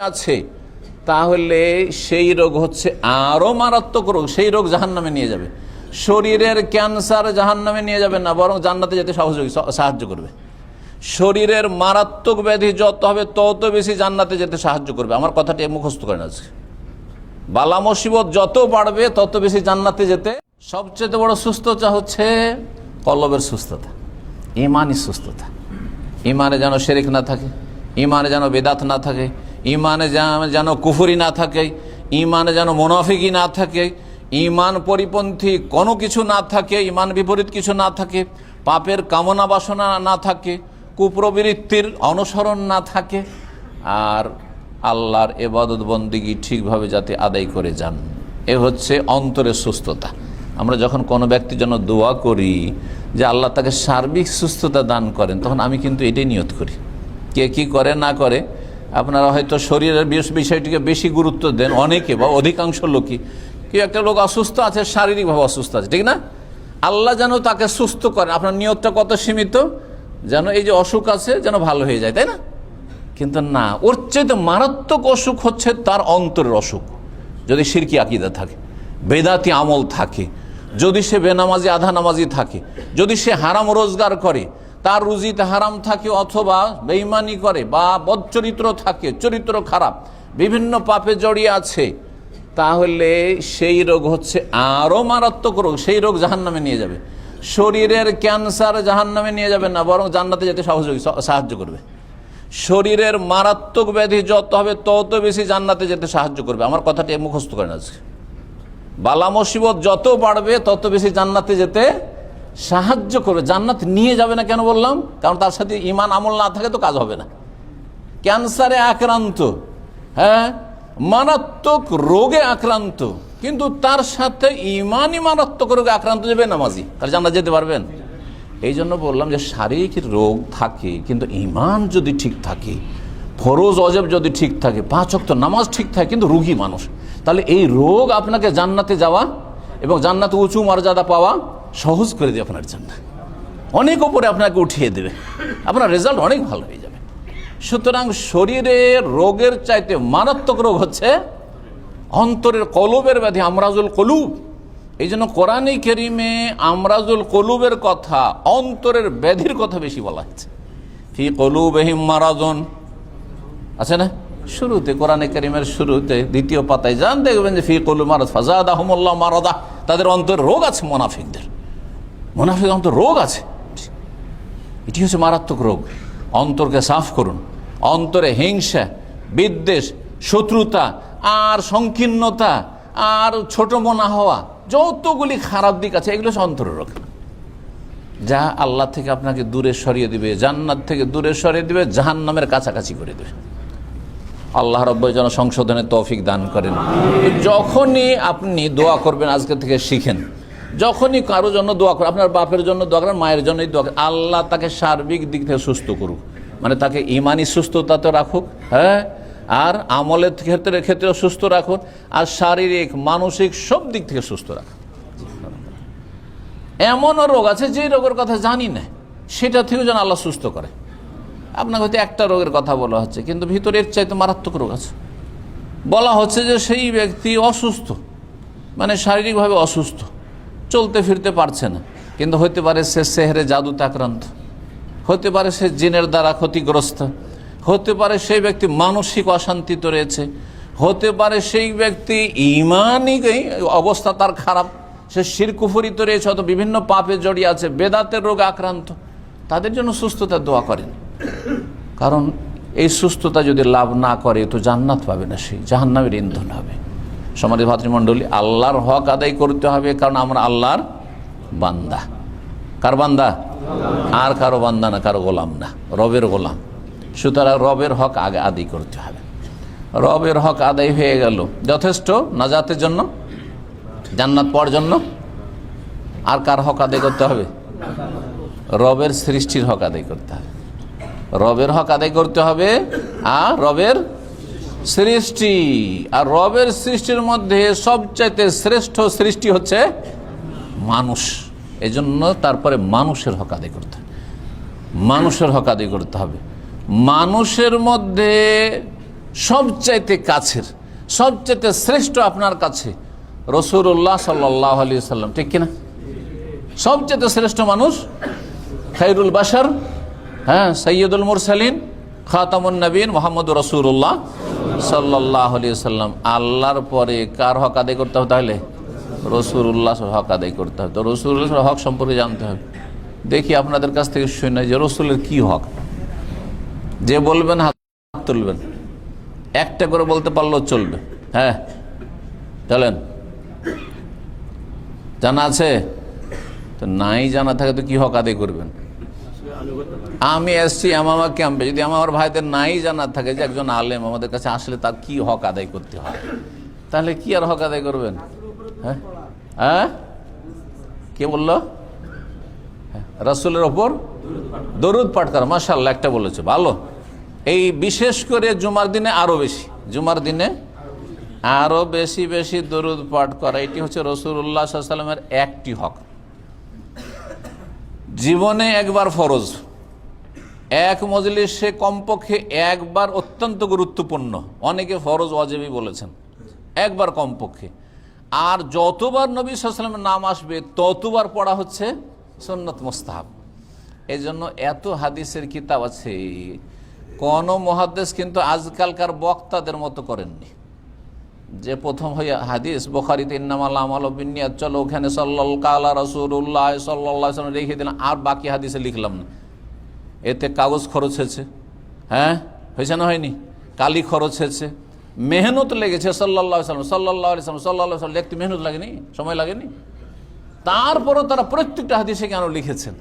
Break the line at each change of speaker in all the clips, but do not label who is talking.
আছে, তাহলে সেই রোগ হচ্ছে আরো মারাত্মক রোগ। সেই রোগ জাহান্নামে নিয়ে যাবে। শরীরের ক্যান্সার জাহান্নামে নিয়ে যাবে না, বরং জান্নাতে যেতে সাহায্য করবে। শরীরের মারাত্মক ব্যাধি যত হবে তত বেশি জান্নাতে যেতে সাহায্য করবে। আমার কথাটি মুখস্থ করেন আজকে। বালা মুসিবত যত বাড়বে তত বেশি জান্নাতে যেতে। সবচেয়ে বড় সুস্থতা হচ্ছে কলবের সুস্থতা, ইমানি সুস্থতা। ইমানে যেন শিরক না থাকে, ইমানে যেন বেদাত না থাকে, ইমানে যেন কুফরি না থাকে, ইমানে যেন মুনাফিকি না থাকে, ইমান পরিপন্থী কোনো কিছু না থাকে, ইমান বিপরীত কিছু না থাকে, পাপের কামনা বাসনা না থাকে, কুপ্রবৃত্তির অনুসরণ না থাকে, আর আল্লাহর ইবাদত বন্দেগী ঠিকভাবে যাতে আদায় করে যান। এ হচ্ছে অন্তরের সুস্থতা। আমরা যখন কোনো ব্যক্তির জন্য দোয়া করি যে আল্লাহ তাকে সার্বিক সুস্থতা দান করেন, তখন আমি কিন্তু এটাই নিয়ত করি। কে কি করে না করে, আপনারা হয়তো শরীরের বিষয়টিকে বেশি গুরুত্ব দেন অনেকে বা অধিকাংশ লোকই। কেউ একটা লোক অসুস্থ আছে, শারীরিকভাবে অসুস্থ আছে, ঠিক না? আল্লাহ যেন তাকে সুস্থ করেন। আপনার নিয়তটা কত সীমিত, যেন এই যে অসুখ আছে যেন ভালো হয়ে যায়, তাই না? কিন্তু না, ওর চাইতে মারাত্মক অসুখ হচ্ছে তার অন্তরের অসুখ। যদি শিরকি আকীদা থাকে, বেদাতি আমল থাকে, যদি সে বেনামাজি আধা নামাজি থাকে, যদি সে হারাম রোজগার করে, তার রুজিতে হারাম থাকে, অথবা বেঈমানি করে বা বদচরিত্র থাকে, চরিত্র খারাপ, বিভিন্ন পাপে জড়িয়ে আছে, তাহলে সেই রোগ হচ্ছে আরো মারাত্মক রোগ। সেই রোগ জাহান্নামে নিয়ে যাবে। শরীরের ক্যান্সার জাহান্নামে নিয়ে যাবে না, বরং জান্নাতে যেতে সাহায্য করবে। শরীরের মারাত্মক ব্যাধি যত হবে তত বেশি জান্নাতে যেতে সাহায্য করবে। আমার কথাটি মুখস্থ করেন আজকে। বালা মুসিবত যত বাড়বে তত বেশি জান্নাতে যেতে সাহায্য করবে। জান্নাত নিয়ে যাবে না কেন বললাম? কারণ তার সাথে ইমান আমল না থাকে তো কাজ হবে না। ক্যান্সারে আক্রান্ত, হ্যাঁ, মারাত্মক রোগে আক্রান্ত, কিন্তু তার সাথে ইমানই মারাত্মক রোগে আক্রান্ত যাবে নামাজি, তার জান্নাত যেতে পারবেন? এই জন্য বললাম যে শারীরিক রোগ থাকে, কিন্তু ইমান যদি ঠিক থাকে, ফরজ অজেব যদি ঠিক থাকে, 5 ওয়াক্ত নামাজ ঠিক থাকে, কিন্তু রোগী মানুষ, তাহলে এই রোগ আপনাকে জান্নাতে যাওয়া এবং জান্নাতে উঁচু মর্যাদা পাওয়া সহজ করে দেবে। আপনার জান্নাত অনেক উপরে আপনাকে উঠিয়ে দেবে, আপনার রেজাল্ট অনেক ভালো হয়ে যাবে। সুতরাং শরীরের রোগের চাইতে মারাত্মক রোগ হচ্ছে অন্তরের কলবের ব্যাধি, আমরাজুল কলুব। এই জন্য কোরআনে কারীমে আমরাজুল কলুবের কথা, অন্তরের ব্যাধির কথা বেশি বলা হয়েছে। ফি কলুবিহিম মারাজুন আছে না? শুরুতে কোরআনে কারীমের শুরুতে 2য় পাতায় যান, দেখবেন যে ফি কলুব মারাদ ফাজাদাহুমুল্লাহ মারাদা। তাদের অন্তরে রোগ আছে, মুনাফিকদের অন্তর রোগ আছে। এটি হচ্ছে মারাত্মক রোগ। অন্তরকে সাফ করুন। অন্তরে হিংসা, বিদ্বেষ, শত্রুতা আর সংকীর্ণতা আর ছোট মনা হওয়া, যতগুলি খারাপ দিক আছে, এগুলো হচ্ছে অন্তরের রোগ, যা আল্লাহ থেকে আপনাকে দূরে সরিয়ে দিবে, জান্নাত থেকে দূরে সরিয়ে দিবে, জাহান্নামের কাছাকাছি করে দেবে। আল্লাহ রাব্বুল যেন সংশোধনের তৌফিক দান করেন। যখনই আপনি দোয়া করবেন, আজকে থেকে শিখেন, যখনই কারোর জন্য দোয়া করেন, আপনার বাপের জন্য দোয়া করেন, মায়ের জন্যই দোয়া করেন, আল্লাহ তাকে সার্বিক দিক থেকে সুস্থ করুক, মানে তাকে ইমানি সুস্থতাতে রাখুক, হ্যাঁ, আর আমলের ক্ষেত্রে সুস্থ রাখুন, আর শারীরিক মানসিক সব দিক থেকে সুস্থ রাখুন। এমনও রোগ আছে যে রোগের কথা জানি না, সেটা থেকেও যেন আল্লাহ সুস্থ করে। আপনাকে হয়তো একটা রোগের কথা বলা হচ্ছে, কিন্তু ভিতরের চাইতে মারাত্মক রোগ আছে। বলা হচ্ছে যে সেই ব্যক্তি অসুস্থ, মানে শারীরিকভাবে অসুস্থ, চলতে ফিরতে পারছে না, কিন্তু হতে পারে সে সেহরে জাদুতে আক্রান্ত, হতে পারে সে জিনের দ্বারা ক্ষতিগ্রস্ত, হতে পারে সেই ব্যক্তি মানসিক অশান্তিতে রয়েছে, হতে পারে সেই ব্যক্তি ইমানি অবস্থা তার খারাপ, সে শিরক কুফরিতে রয়েছে, অথবা বিভিন্ন পাপে জড়িয়ে আছে, বেদাতের রোগে আক্রান্ত। তাদের জন্য সুস্থতার দোয়া করেন, কারণ এই সুস্থতা যদি লাভ না করে তো জান্নাত পাবে না, সেই জাহান্নামের ইন্ধন হবে। সম্মানিত ভাতৃমণ্ডলী, আল্লাহর হক আদায় করতে হবে, কারণ আমরা আল্লাহর বান্দা। কার বান্দা? আর কারো বান্দা না, কারো গোলাম না, রবের গোলাম। সুতরাং রবের হক আগে আদায় করতে হবে। রবের হক আদায় হয়ে গেল, যথেষ্ট নাজাতের জন্য, জান্নাত পাওয়ার জন্য। আর কার হক আদায় করতে হবে? রবের সৃষ্টির হক আদায় করতে হবে। রবের হক আদায় করতে হবে, আর রবের সৃষ্টি, আর রবের সৃষ্টির মধ্যে সবচাইতে শ্রেষ্ঠ সৃষ্টি হচ্ছে মানুষ। এজন্য তারপরে মানুষের হক আদায় করতে হবে, মানুষের হক আদায় করতে হবে। মানুষের মধ্যে সবচাইতে কাছের, সবচাইতে শ্রেষ্ঠ আপনার কাছে রাসূলুল্লাহ সাল্লাল্লাহু আলাইহি সাল্লাম, ঠিক কিনা? সবচাইতে শ্রেষ্ঠ মানুষ খায়রুল বাশার, হ্যাঁ, সাইয়্যিদুল মুরসালিন, খাতামুন নবীন মুহাম্মদুর রাসূলুল্লাহ সাল্লাল্লাহু আলাইহি সাল্লাম। আল্লাহর পরে কার হক আদায় করতে হবে? তাহলে রাসূলুল্লাহর হক আদায় করতে হবে। তো রাসূলুল্লাহর হক সম্পর্কে জানতে হবে। দেখি আপনাদের কাছ থেকে শুনে যে রাসূলের কি হক। যে বলবেন হাত তুলবেন, একটা করে বলতে পারলেও চলবে। হ্যাঁ, চলেন। জানা আছে? তো নাই জানা থাকে তো কি হক আদায় করবেন? আমি এসছি এমামা ক্যাম্পে, যদি আমার ভাইদের নাই জানা থাকে যে একজন আলেম আমাদের কাছে আসলে তার কি হক আদায় করতে হয়, তাহলে কি আর হক আদায় করবেন? হ্যাঁ, হ্যাঁ, কে বললো? রাসূলের ওপর দরুদ পাঠ করা, মাশাআল্লাহ, একটা বলেছে, ভালো। এই বিশেষ করে জুমার দিনে আরো বেশি, জুমার দিনে আরো বেশি বেশি দরুদ পাঠ করা, এটি হচ্ছে রাসূলুল্লাহ সাল্লাল্লাহু আলাইহি ওয়াসাল্লামের একটি হক। জীবনে একবার ফরজ, এক মজলিসে কমপক্ষে একবার অত্যন্ত গুরুত্বপূর্ণ, অনেকে ফরজ ওয়াজিবই বলেছেন, একবার কমপক্ষে। আর যতবার নবী সাল্লাল্লাহু আলাইহি ওয়াসাল্লামের নাম আসবে ততবার পড়া হচ্ছে সুন্নাত মুস্তাহাব। এই জন্য এত হাদিসের কিতাব আছে, কোন মুহাদ্দিস কিন্তু আজকালকার বক্তাদের মতো করেননি যে প্রথম হয়ে হাদিস বুখারীতে ইন্নামাল আমালু বিন্নিয়াত, চলো ওখানে সাল্লাল্লাহু আলা রাসূলুল্লাহ সাল্লাল্লাহু আলাইহি ওয়াসাল্লাম রেখে দিলাম, আর বাকি হাদিসে লিখলাম না। এতে কাগজ খরচ হয়েছে, হ্যাঁ, হয়েছে না হয়নি? কালি খরচ হয়েছে, মেহনত লেগেছে। সাল্লাল্লাহু আলাইহি ওয়াসাল্লাম সাল্লাল্লাহু আলাইহি ওয়াসাল্লাম সাল্লাল্লাহু আলাইহি ওয়াসাল্লাম লিখতে মেহনত লাগেনি, সময় লাগেনি? তারপরও তারা প্রত্যেকটা হাদিসে কেন লিখেছেন?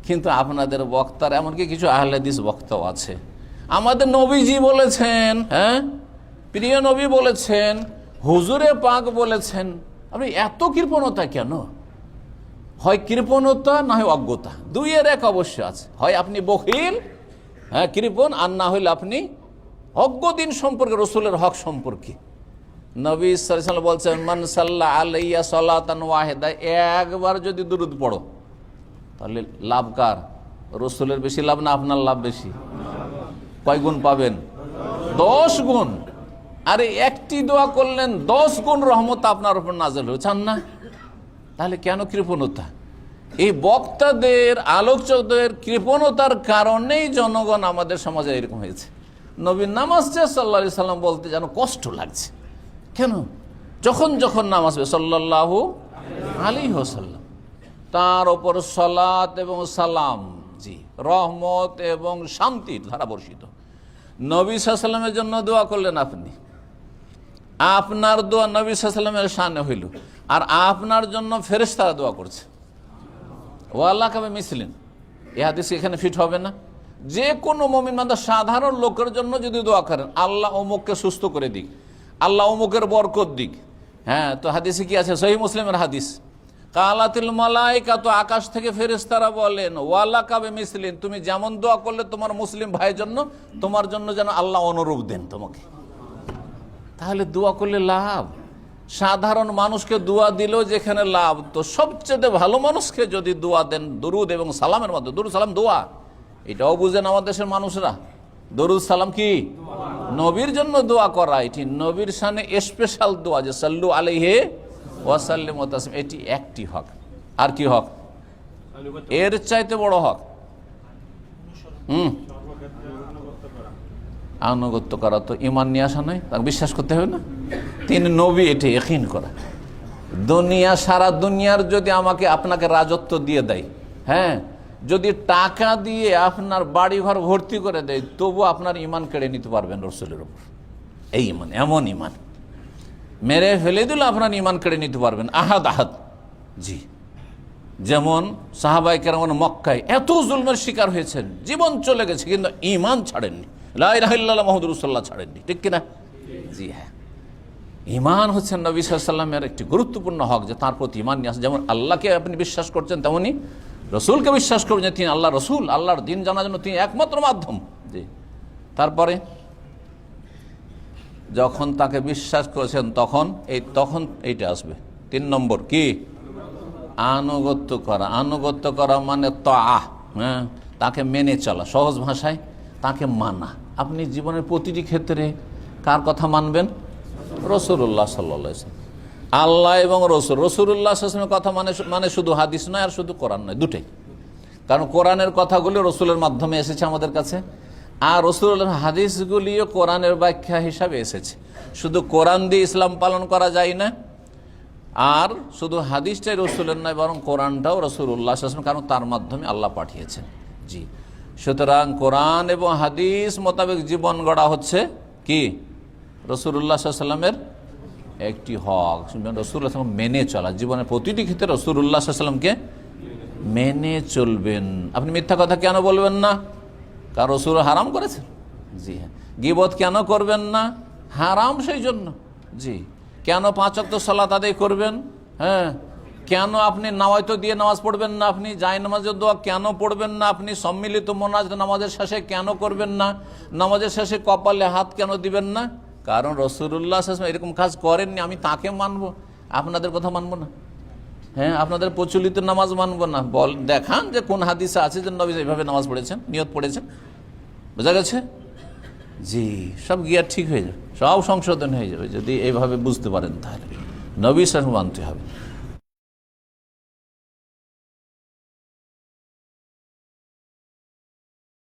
কিন্তু আপনাদের বক্তার, এমনকি কিছু আহলে হাদিস বক্তাও আছে, আমাদের নবীজি বলেছেন, হ্যাঁ, প্রিয় নবী বলেছেন, হুজুরে পাক বলেছেন, আপনি এত কৃপণতা কেন? হয় কৃপণতা না হয় অজ্ঞতা, দুইয়ের এক অবশ্য আছে। হয় আপনি বখিল, হ্যাঁ, কৃপণ, আর না হইলে আপনি অজ্ঞ দিন সম্পর্কে, রাসূলের হক সম্পর্কে। নবী সাল্লাল্লাহু আলাইহি ওয়াসাল্লাম বলছেন, মান সাল্লা আলাইয়া সালাতান ওয়াহিদা, একবার যদি দুরূদ পড়ো তাহলে লাভ কার? রাসূলের বেশি লাভ না আপনার লাভ বেশি? কয় গুণ পাবেন? 10 গুণ। আরে একটি দোয়া করলেন 10 গুণ রহমত আপনার উপর নাযিল হলো, চান না? তাহলে কেন কৃপণতা? এই বক্তাদের, আলোচকদের কৃপণতার কারণেই জনগণ আমাদের সমাজে এরকম হয়েছে। নবীর নামাজ সাল্লাল্লাহু আলাইহি সাল্লাম বলতে যেন কষ্ট লাগছে। কেন? যখন যখন নাম আসবে সাল্লাল্লাহু আলাইহি ওয়াসাল্লাম, তার ওপর সালাত এবং সালাম, জি, রহমত এবং শান্তির ধারা বর্ষিত। নবী সাল্লাল্লাহু আলাইহি ওয়াসাল্লামের জন্য দোয়া করলেন আপনি, আপনার দোয়া নবী সাল্লাল্লাহু আলাইহি ওয়াসাল্লামের শানে হইল, আর আপনার জন্য ফেরেশতারা দোয়া করছে। ওয়াল্লাহ কাবে মিসলিন, এই হাদিস এখানে ফিট হবে না? যে কোনো মুমিন বান্দা, সাধারণ লোকের জন্য যদি দোয়া করেন, আল্লাহ অমুককে সুস্থ করে দিক, আল্লাহ অমুকের বরকত দিক, হ্যাঁ, তো হাদিসে কি আছে? সহিহ মুসলিমের হাদিস, কালাতিল মালাইকা, তো আকাশ থেকে ফেরেশতারা বলেন, ওয়ালা কাবে মিসলিন, তুমি যেমন দোয়া করলে তোমার মুসলিম ভাইয়ের জন্য, তোমার জন্য যেন আল্লাহ অনুরূপ দেন তোমাকে। তাহলে দোয়া করলে লাভ। সাধারণ মানুষকে দোয়া দিলেও যেখানে লাভ, তো সবচেয়ে ভালো মানুষকে যদি দোয়া দেন দরুদ এবং সালামের মধ্যে, দরুদ সালাম দোয়া, এটাও বুঝেন আমার দেশের মানুষরা। দরুদ সালাম কি? নবীর জন্য দোয়া করা, এটি নবীর শানে স্পেশাল দোয়া, যে সাল্লু আলাইহি ওয়া সাল্লিমু তাসলিমা, এটি একটি হক। আর কি হক? এর চাইতে বড় হক আনুগত্য করা। তো ঈমান নিয়ে আসা নয়, তাকে বিশ্বাস করতে হবে না তিনি নবী, এটি ইয়াকিন করা। দুনিয়া, সারা দুনিয়ার যদি আমাকে আপনাকে রাজত্ব দিয়ে দেয়, হ্যাঁ, যদি টাকা দিয়ে আপনার বাড়ি ঘর ভর্তি করে দেয়, তবু আপনার ঈমান কেড়ে নিতে পারবেন রাসূলের উপর। এই ঈমান, এমন ঈমান মেরে ফেলে দিল আপনার ঈমান কেড়ে নিতে পারবেন। আহাদ আহাদ, জি, যেমন সাহাবায়ে কেরাম মক্কায় এত জুলমের শিকার হয়েছেন, জীবন চলে গেছে, কিন্তু ঈমান ছাড়েননি, লা ইলাহা ইল্লাল্লাহ মুহাম্মাদুর রাসূলুল্লাহ ছাড়েননি, ঠিক কিনা? জি হ্যাঁ, ঈমান হচ্ছে নবী সাল্লাল্লাহু আলাইহি ওয়াসাল্লামের একটি গুরুত্বপূর্ণ হক, যে তার প্রতি ঈমান নিয়ে আসে। যেমন আল্লাহকে আপনি বিশ্বাস করছেন, তেমনি রসুলকে বিশ্বাস করবেন যে তিনি আল্লাহ রসুল, আল্লাহর দিন জানার জন্য তিনি একমাত্র মাধ্যম। জি, তারপরে যখন তাকে বিশ্বাস করেছেন তখন এইটা আসবে 3 নম্বর, কি? আনুগত্য করা। আনুগত্য করা মানে তাআহ, হ্যাঁ, তাকে মেনে চলা, সহজ ভাষায় তাকে মানা। আপনি জীবনের প্রতিটি ক্ষেত্রে কার কথা মানবেন? রাসূলুল্লাহ সাল্লাল্লাহু আলাইহি ওয়াসাল্লাম। আল্লাহ এবং রসুল, রাসূলুল্লাহ সাল্লাল্লাহু আলাইহি ওয়াসাল্লামের কথা মানে শুধু হাদিস নয় আর শুধু কোরআন নয়, দুটোই। কারণ কোরআনের কথাগুলি রসুলের মাধ্যমে এসেছে আমাদের কাছে, আর রসুলের হাদিসগুলিও কোরআনের ব্যাখ্যা হিসাবে এসেছে। শুধু কোরআন দিয়ে ইসলাম পালন করা যায় না, আর শুধু হাদিসটাই রসুলের নয়, বরং কোরআনটাও রাসূলুল্লাহ সাল্লাল্লাহু আলাইহি ওয়াসাল্লাম, কারণ তার মাধ্যমে আল্লাহ পাঠিয়েছেন। জি, সুতরাং কোরআন এবং হাদিস মোতাবেক জীবন গড়া হচ্ছে কি রাসূলুল্লাহ সাল্লাল্লাহু আলাইহি ওয়াসাল্লামের একটি হক। রাসূলুল্লাহ সাল্লাল্লাহু আলাইহি ওয়াসাল্লাম মেনে চলা, জীবনের প্রতিটি ক্ষেত্রে রাসূলুল্লাহ সাল্লাল্লাহু আলাইহি ওয়াসাল্লামকে মেনে চলবেন। আপনি মিথ্যা কথা কেন বলবেন না? কারণ রাসূল হারাম করেছেন। জি হ্যাঁ। গীবত কেন করবেন না? হারাম সেই জন্য। জি। কেন 5 ওয়াক্ত সালাত আদায় করবেন? হ্যাঁ। কেন আপনি নাওয়াইতো দিয়ে নামাজ পড়বেন না? আপনি জায় নামাজের দোয়া কেন পড়বেন না? আপনি সম্মিলিত মোনাজাত নামাজের শেষে কেন করবেন না? নামাজের শেষে কপালে হাত কেন দিবেন না? কারণ রাসূলুল্লাহ সাল্লাল্লাহু আলাইহি ওয়াসাল্লাম এরকম কাজ করেননি। আমি তাকে মানবো, আপনাদের কথা মানবো না? হ্যাঁ, আপনাদের প্রচলিত নামাজ মানবো না? দেখান যে কোন হাদিসে আছে যে নবী এইভাবে নামাজ পড়েছেন, নিয়ত পড়েছেন। বোঝা গেছে? জি, সব গিয়ার ঠিক হয়ে যাবে, সব সংশোধন হয়ে যাবে যদি এইভাবে বুঝতে পারেন। তাহলে নবী সাল্লাল্লাহু আলাইহি ওয়াসাল্লাম মানতে হবে।